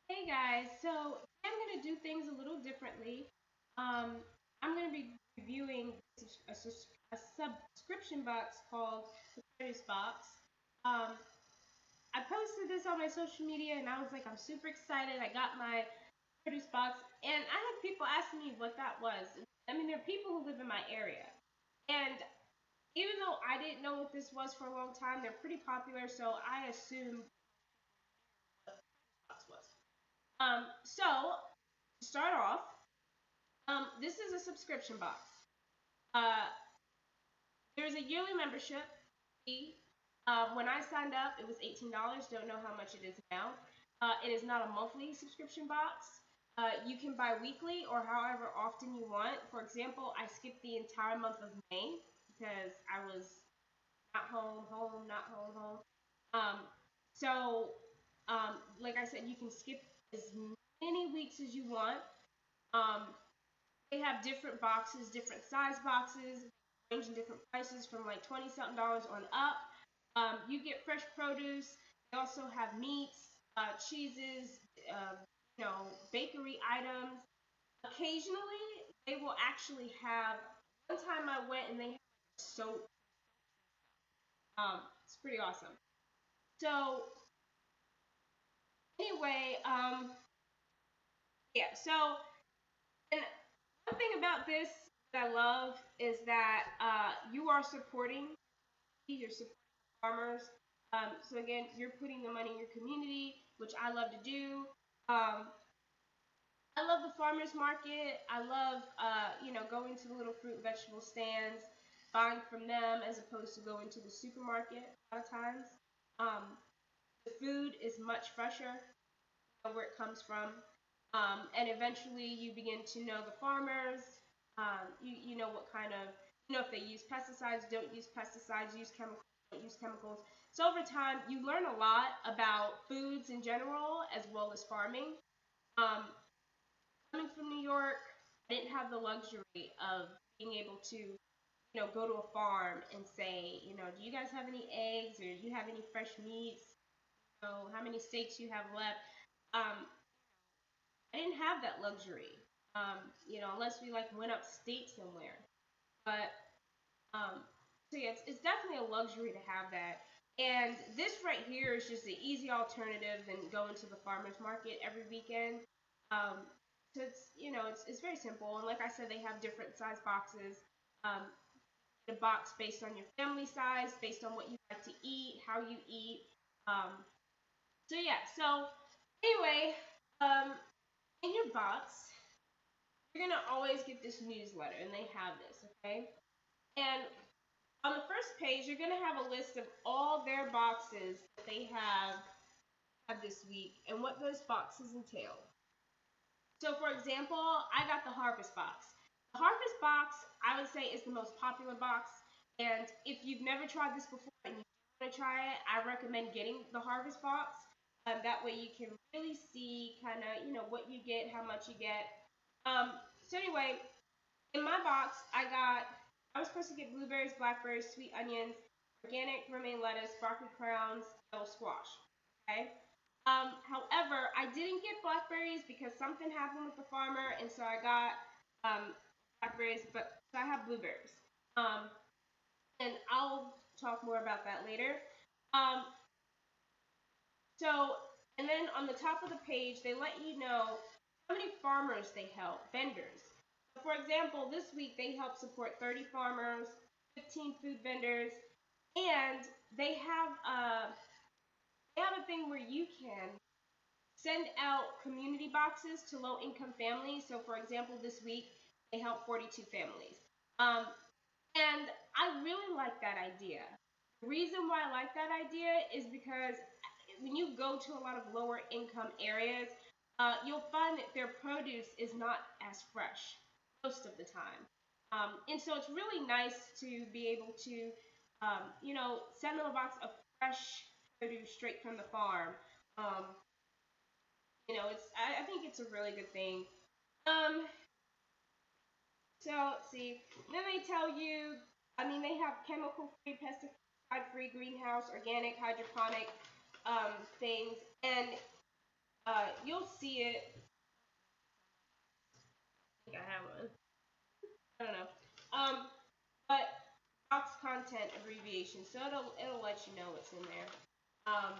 Hey guys, so I'm going to do things a little differently. Um, I'm going to be reviewing a subscription box called the Produce Box. Um, I posted this on my social media and I was like, I'm super excited. I got my Produce Box, and I had people asking me what that was. I mean, there are people who live in my area, and even though I didn't know what this was for a long time, they're pretty popular, so I assumed what the box was. So to start off, this is a subscription box. Uh, there's a yearly membership fee. When I signed up, it was $18. Don't know how much it is now. It is not a monthly subscription box. You can buy weekly or however often you want. For example, I skipped the entire month of May because I was not home, home, not home, home. Um, like I said, you can skip as many weeks as you want. Um, They have different boxes, different size boxes, ranging different prices from like 20 something dollars on up. You get fresh produce. They also have meats, cheeses, uh, bakery items. Occasionally, they will actually have. One time I went and they had soap. It's pretty awesome. So anyway, yeah. So and one thing about this that I love is that you are supporting. You're supporting farmers. So again, you're putting the money in your community, which I love to do. Um, I love the farmers market. I love going to the little fruit and vegetable stands, buying from them as opposed to going to the supermarket a lot of times. Um, the food is much fresher, where it comes from, and eventually you begin to know the farmers. You know what kind of if they use pesticides, don't use pesticides, use chemicals, don't use chemicals. So over time, you learn a lot about foods in general as well as farming. Um, Coming from New York, I didn't have the luxury of being able to go to a farm and say, do you guys have any eggs or do you have any fresh meats? How many steaks you have left? Um, I didn't have that luxury, unless we like went upstate somewhere. But so yeah, it's definitely a luxury to have that. And this right here is just an easy alternative than going to the farmers market every weekend. Um, so it's very simple. And like I said, they have different size boxes. Um, the box based on your family size, based on what you like to eat, how you eat. Um, so yeah. So anyway, um, in your box, you're gonna always get this newsletter, and they have this, okay? And on the first page, you're gonna have a list of all their boxes that they have this week and what those boxes entail. So, for example, I got the Harvest box. The Harvest box, I would say, is the most popular box. And if you've never tried this before and you want to try it, I recommend getting the Harvest box. That way, you can really see kind of what you get, how much you get. So anyway, in my box, I was supposed to get blueberries, blackberries, sweet onions, organic romaine lettuce, broccoli crowns, yellow squash. Okay. However, I didn't get blackberries because something happened with the farmer, and so I got blackberries, but so I have blueberries. Um, and I'll talk more about that later. Um, so, and then on the top of the page, they let you know how many farmers they help, vendors. So for example, this week they help support 30 farmers, 15 food vendors, and they have uh, they have a thing where you can send out community boxes to low income families. So for example, this week they helped 42 families. Um, and I really like that idea. The reason why I like that idea is because when you go to a lot of lower income areas, you'll find that their produce is not as fresh most of the time. And so it's really nice to be able to, send them a box of fresh produce straight from the farm. Um, I think it's a really good thing. Um, so let's see. Then they tell you, they have chemical free, pesticide free, greenhouse, organic, hydroponic things. And You'll see it. I think I have one. I don't know. But box content abbreviation, so it'll let you know what's in there. Um,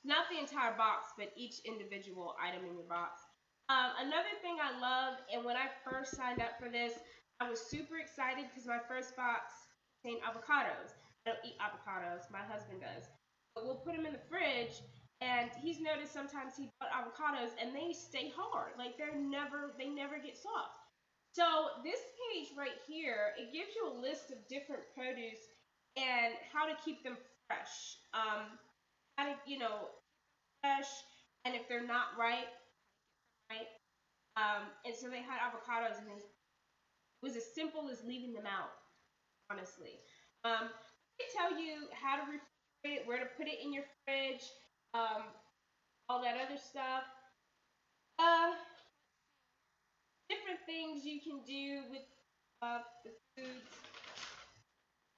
not the entire box, but each individual item in your box. Another thing I love, and when I first signed up for this, I was super excited because my first box contained avocados. I don't eat avocados, my husband does. But we'll put them in the fridge, and he's noticed sometimes he bought avocados and they stay hard. Like they never get soft. So this page right here, it gives you a list of different produce and how to keep them fresh. How to, fresh, and if they're not ripe, right? And so they had avocados, and it was as simple as leaving them out, honestly. They tell you how to refrigerate it, where to put it in your fridge, um, all that other stuff. Uh, Different things you can do with the foods.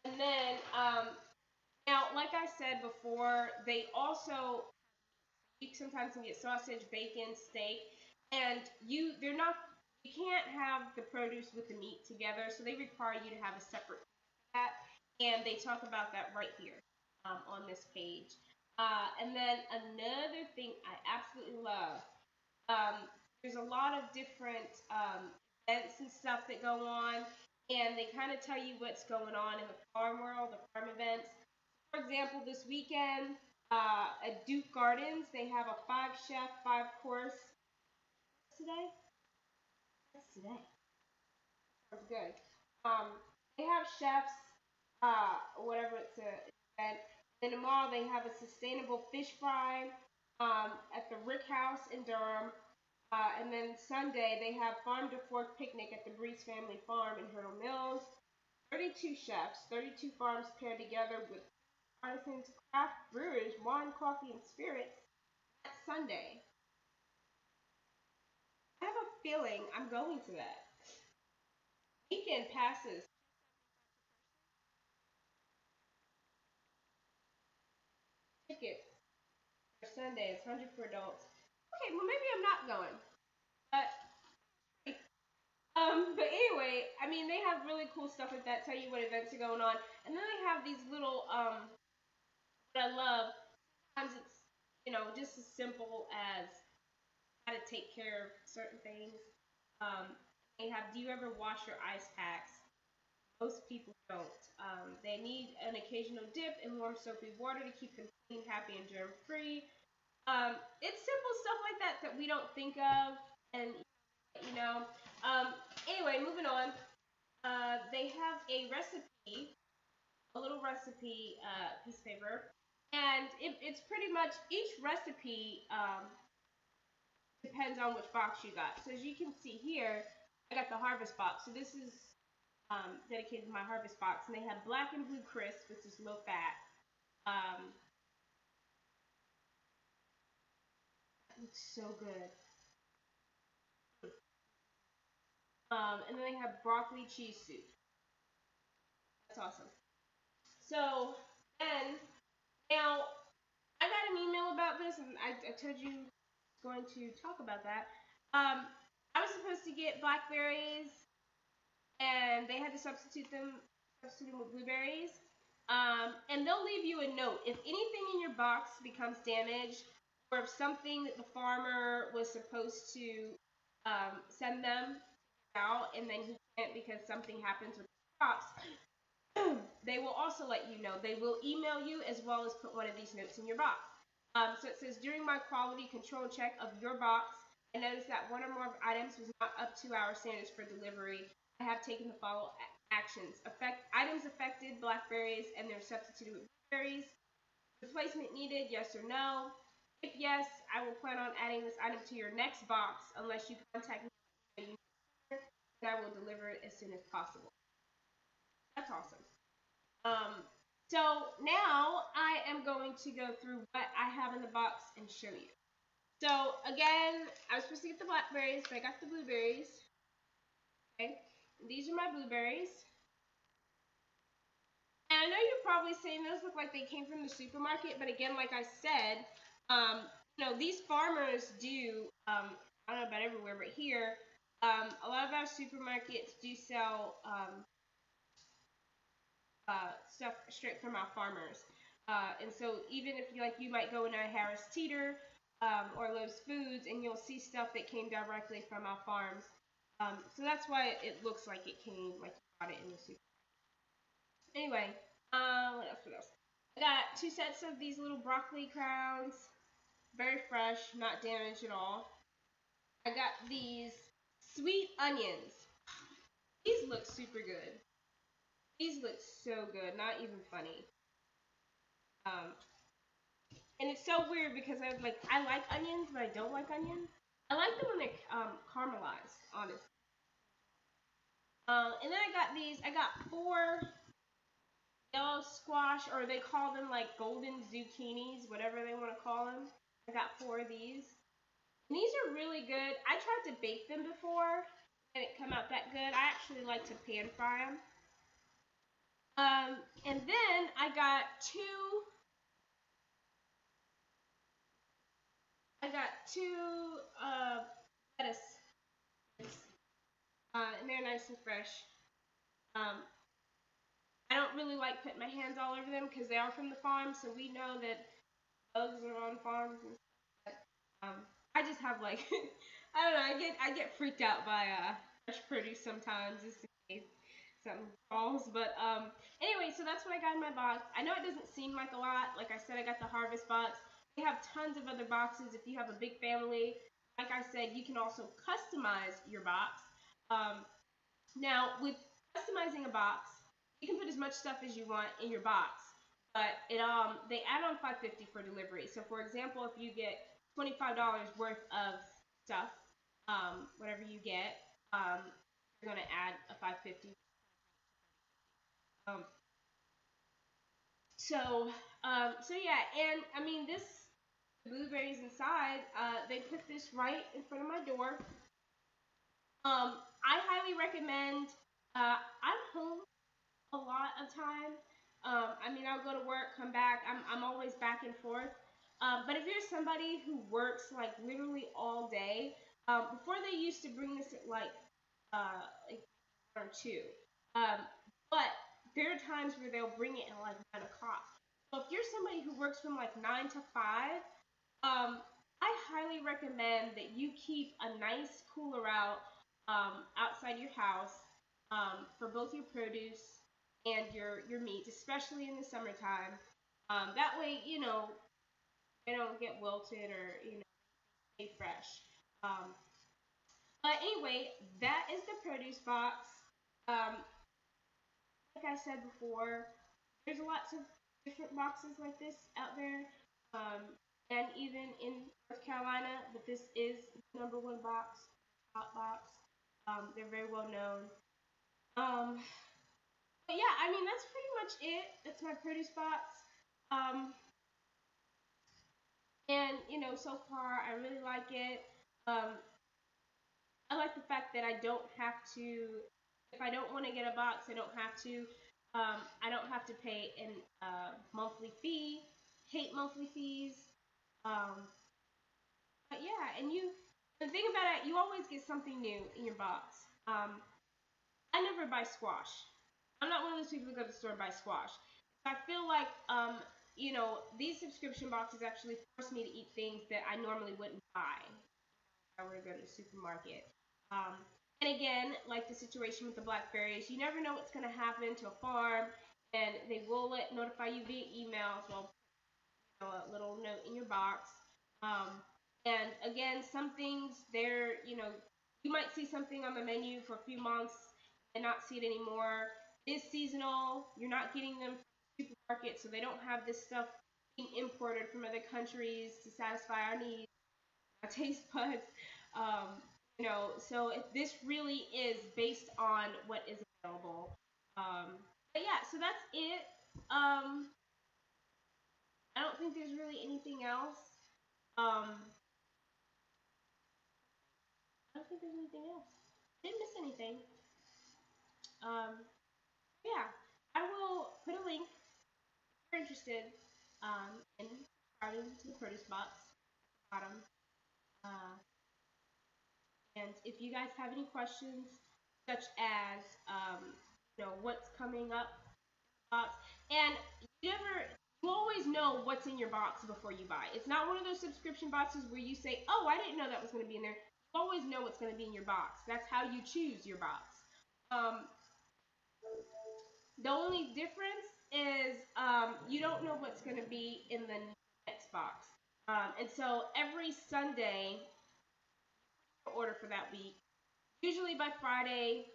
And then, now, like I said before, they also, you sometimes can get sausage, bacon, steak, and they're not, you can't have the produce with the meat together, so they require you to have a separate that, and they talk about that right here on this page. And then another thing I absolutely love, um, there's a lot of different events and stuff that go on, and they kind of tell you what's going on in the farm world, the farm events. For example, this weekend at Duke Gardens, they have a 5 chef, 5 course. Today? What's today? Sounds good. Um, they have chefs, whatever it's a event. Then tomorrow they have a sustainable fish fry at the Rick House in Durham. And then Sunday they have farm to fork picnic at the Breeze Family Farm in Hurdle Mills. 32 chefs, 32 farms paired together with artisans, craft brewers, wine, coffee, and spirits. That's Sunday. I have a feeling I'm going to that. Weekend passes. Tickets for Sunday. It's 100 for adults. Okay, well maybe I'm not going. But but anyway, I mean they have really cool stuff like that. Tell you what events are going on, and then they have these little what I love. Sometimes it's just as simple as how to take care of certain things. Um, they have. Do you ever wash your ice packs? Most people don't. They need an occasional dip in warm soapy water to keep them clean, happy, and germ free. It's simple stuff like that that we don't think of, and you know. Um, anyway, moving on. They have a recipe, a little recipe piece of paper, and it's pretty much each recipe depends on which box you got. So as you can see here, I got the harvest box. So this is dedicated to my harvest box, and they have black and blue crisp, which is low fat. Um, it's so good. And then they have broccoli cheese soup. That's awesome. So then, now I got an email about this, and I told you I was going to talk about that. I was supposed to get blackberries, and they had to substitute them with blueberries. And they'll leave you a note if anything in your box becomes damaged, or if something that the farmer was supposed to send them out, and then he can't because something happens with the crops. They will also let you know. They will email you as well as put one of these notes in your box. So it says, during my quality control check of your box, I noticed that one or more of items was not up to our standards for delivery. I have taken the following actions. Items affected, blackberries, and they're substituted with blueberries. Replacement needed, yes or no? If yes, I will plan on adding this item to your next box unless you contact me, and I will deliver it as soon as possible. That's awesome. Um, so now I am going to go through what I have in the box and show you. So again, I was supposed to get the blackberries, but I got the blueberries. Okay, these are my blueberries. And I know you're probably saying those look like they came from the supermarket, but again, like I said, these farmers do. I don't know about everywhere, but here, a lot of our supermarkets do sell stuff straight from our farmers. And so even if you might go into a Harris Teeter or Lowe's Foods, and you'll see stuff that came directly from our farms. So that's why it looks like it came like you bought it in the super. Anyway, what else? What else? I got 2 sets of these little broccoli crowns, very fresh, not damaged at all. I got these sweet onions. These look super good. These look so good, not even funny. Um, and it's so weird because I like onions, but I don't like onions. I like them when they're caramelized, honestly. And then I got these. I got 4 yellow squash, or they call them like golden zucchinis, whatever they want to call them. I got 4 of these. And these are really good. I tried to bake them before, and it come out that good. I actually like to pan fry them. And then I got two. I got two lettuce, and they're nice and fresh. Um, I don't really like putting my hands all over them because they are from the farm, so we know that bugs are on farms and stuff. But, I just have like I don't know. I get freaked out by fresh produce sometimes, just in case something falls. But anyway, so that's what I got in my box. I know it doesn't seem like a lot. Like I said, I got the harvest box. They have tons of other boxes if you have a big family. Like I said, you can also customize your box. Um, Now, with customizing a box, you can put as much stuff as you want in your box, but they add on $5.50 for delivery. So, for example, if you get $25 worth of stuff, whatever you get, you're gonna add a $5.50. Um, so, so yeah, and I mean this blueberries inside. They put this right in front of my door. I highly recommend. I'm home a lot of time. I mean, I'll go to work, come back. I'm always back and forth. But if you're somebody who works like literally all day, before they used to bring this at like 1 or 2. Um, but there are times where they'll bring it at like 9 o'clock. So if you're somebody who works from like 9 to 5, I highly recommend that you keep a nice cooler out outside your house for both your produce and your meats, especially in the summertime. That way, they don't get wilted or stay fresh. Um, but anyway, that is the produce box. Um, like I said before, there's lots of different boxes like this out there, um, and even in North Carolina. But this is the #1 box, top box. They're very well known. Um, but yeah, I mean that's pretty much it. That's my produce box. Um, and so far I really like it. Um, I like the fact that I don't have to. If I don't want to get a box, I don't have to. I don't have to pay an monthly fee. Hate monthly fees. Um, but yeah, and the thing about it, you always get something new in your box. I never buy squash. I'm not one of those people who go to the store and buy squash. I feel like these subscription boxes actually force me to eat things that I normally wouldn't buy if I were to go to the supermarket. Um, and again, like the situation with the blackberries, you never know what's going to happen to a farm, and they will notify you via email. So a little note in your box. And again, some things you might see something on the menu for a few months and not see it anymore. It is seasonal. You're not getting them from the supermarket, so they don't have this stuff being imported from other countries to satisfy our needs, our taste buds. Um, so this really is based on what is available. But yeah, so that's it. Um, I don't think there's really anything else. Um, I don't think there's anything else. Didn't miss anything. Yeah, I will put a link if you're interested in subscribing to the Produce Box. bottom. Uh, and if you guys have any questions, such as what's coming up box, and you always know what's in your box before you buy. It's not one of those subscription boxes where you say, "Oh, I didn't know that was going to be in there." You always know what's going to be in your box. That's how you choose your box. Um, the only difference is you don't know what's going to be in the next box. And so every Sunday, order for that week. Usually by Friday,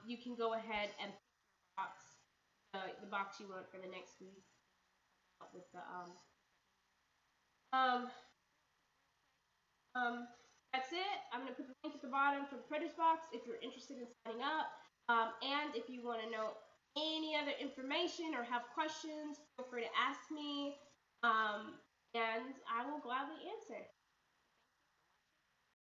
you can go ahead and pick your box, the box you want for the next week. With the um, that's it. I'm going to put the link at the bottom for the produce box if you're interested in signing up. And if you want to know any other information or have questions, feel free to ask me. And I will gladly answer.